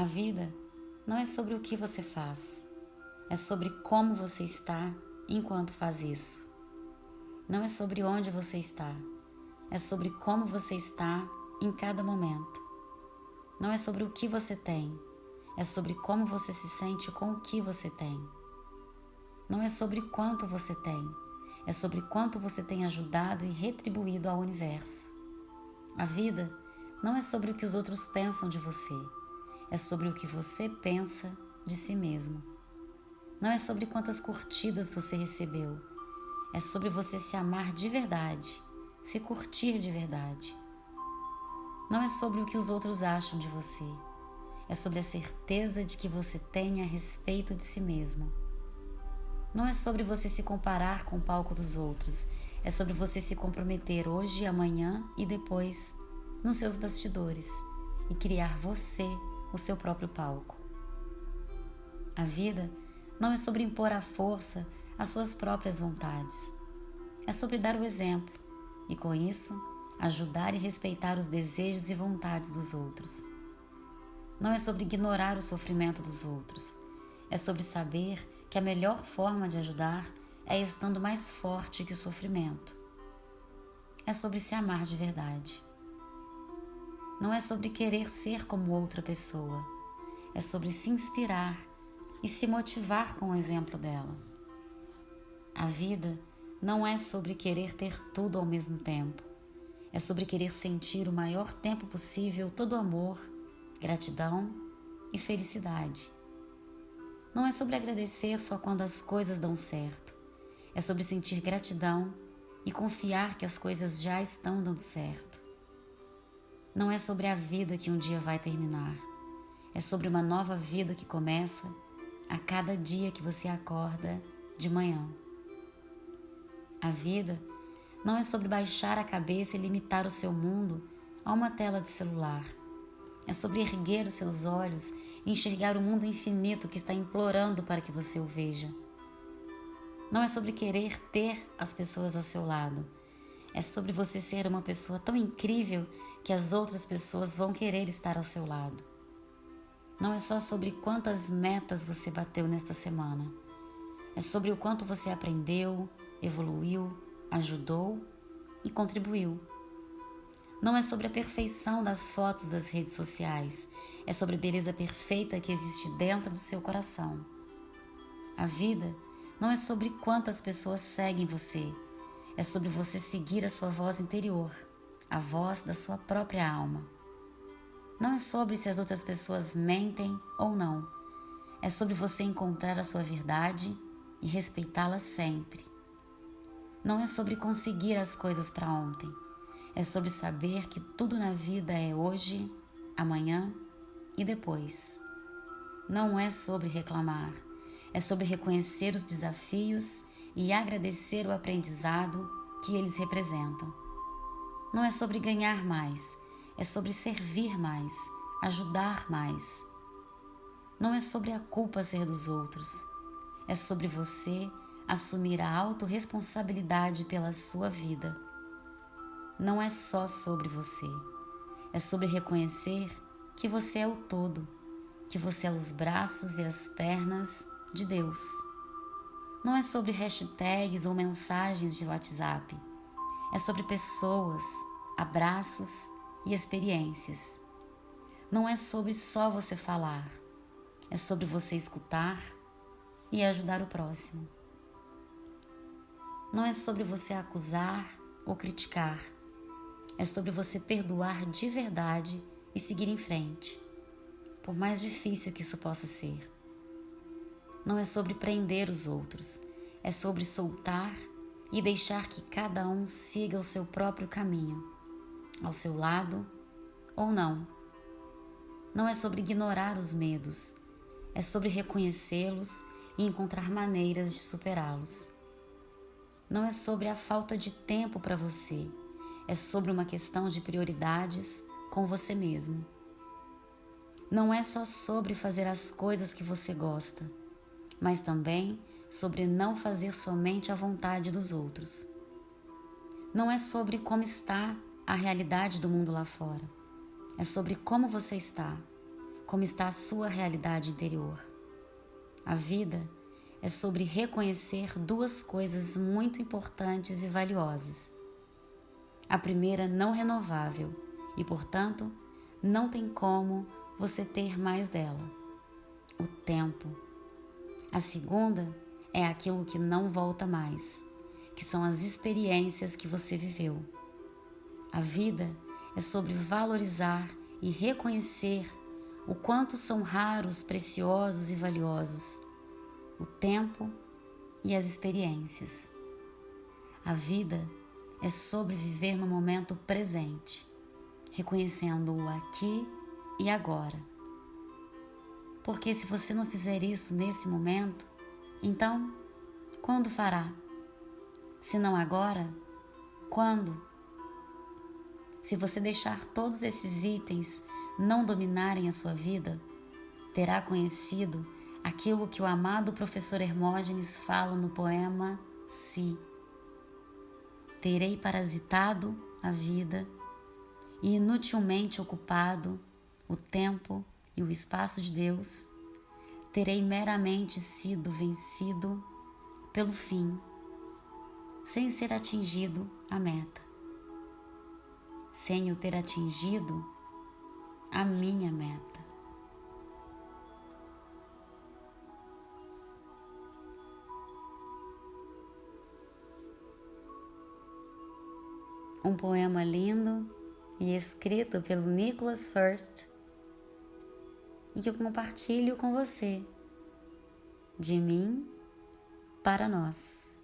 A vida não é sobre o que você faz, é sobre como você está enquanto faz isso. Não é sobre onde você está, é sobre como você está em cada momento. Não é sobre o que você tem, é sobre como você se sente com o que você tem. Não é sobre quanto você tem, é sobre quanto você tem ajudado e retribuído ao universo. A vida não é sobre o que os outros pensam de você, é sobre o que você pensa de si mesmo. Não é sobre quantas curtidas você recebeu, é sobre você se amar de verdade, se curtir de verdade. Não é sobre o que os outros acham de você, é sobre a certeza de que você tem a respeito de si mesmo. Não é sobre você se comparar com o palco dos outros, é sobre você se comprometer hoje, amanhã e depois nos seus bastidores e criar você o seu próprio palco. A vida não é sobre impor à força as suas próprias vontades. É sobre dar o exemplo e, com isso, ajudar e respeitar os desejos e vontades dos outros. Não é sobre ignorar o sofrimento dos outros. É sobre saber que a melhor forma de ajudar é estando mais forte que o sofrimento. É sobre se amar de verdade. Não é sobre querer ser como outra pessoa. É sobre se inspirar e se motivar com o exemplo dela. A vida não é sobre querer ter tudo ao mesmo tempo. É sobre querer sentir o maior tempo possível todo amor, gratidão e felicidade. Não é sobre agradecer só quando as coisas dão certo. É sobre sentir gratidão e confiar que as coisas já estão dando certo. Não é sobre a vida que um dia vai terminar. É sobre uma nova vida que começa a cada dia que você acorda de manhã. A vida não é sobre baixar a cabeça e limitar o seu mundo a uma tela de celular. É sobre erguer os seus olhos e enxergar o mundo infinito que está implorando para que você o veja. Não é sobre querer ter as pessoas ao seu lado. É sobre você ser uma pessoa tão incrível que as outras pessoas vão querer estar ao seu lado. Não é só sobre quantas metas você bateu nesta semana. É sobre o quanto você aprendeu, evoluiu, ajudou e contribuiu. Não é sobre a perfeição das fotos das redes sociais. É sobre a beleza perfeita que existe dentro do seu coração. A vida não é sobre quantas pessoas seguem você. É sobre você seguir a sua voz interior, a voz da sua própria alma. Não é sobre se as outras pessoas mentem ou não. É sobre você encontrar a sua verdade e respeitá-la sempre. Não é sobre conseguir as coisas para ontem. É sobre saber que tudo na vida é hoje, amanhã e depois. Não é sobre reclamar. É sobre reconhecer os desafios e agradecer o aprendizado que eles representam. Não é sobre ganhar mais, é sobre servir mais, ajudar mais. Não é sobre a culpa ser dos outros, é sobre você assumir a autorresponsabilidade pela sua vida. Não é só sobre você, é sobre reconhecer que você é o todo, que você é os braços e as pernas de Deus. Não é sobre hashtags ou mensagens de WhatsApp. É sobre pessoas, abraços e experiências. Não é sobre só você falar. É sobre você escutar e ajudar o próximo. Não é sobre você acusar ou criticar. É sobre você perdoar de verdade e seguir em frente, por mais difícil que isso possa ser. Não é sobre prender os outros, é sobre soltar e deixar que cada um siga o seu próprio caminho, ao seu lado ou não. Não é sobre ignorar os medos, é sobre reconhecê-los e encontrar maneiras de superá-los. Não é sobre a falta de tempo para você, é sobre uma questão de prioridades com você mesmo. Não é só sobre fazer as coisas que você gosta, mas também sobre não fazer somente a vontade dos outros. Não é sobre como está a realidade do mundo lá fora, é sobre como você está, como está a sua realidade interior. A vida é sobre reconhecer duas coisas muito importantes e valiosas. A primeira não renovável e, portanto, não tem como você ter mais dela: o tempo. A segunda é aquilo que não volta mais, que são as experiências que você viveu. A vida é sobre valorizar e reconhecer o quanto são raros, preciosos e valiosos o tempo e as experiências. A vida é sobre viver no momento presente, reconhecendo o aqui e agora. Porque se você não fizer isso nesse momento, então, quando fará? Se não agora, quando? Se você deixar todos esses itens não dominarem a sua vida, terá conhecido aquilo que o amado professor Hermógenes fala no poema Si. Terei parasitado a vida e inutilmente ocupado o tempo e o espaço de Deus, terei meramente sido vencido pelo fim, sem ser atingido a meta, sem eu ter atingido a minha meta. Um poema lindo e escrito pelo Nicholas First, e que eu compartilho com você, de mim para nós.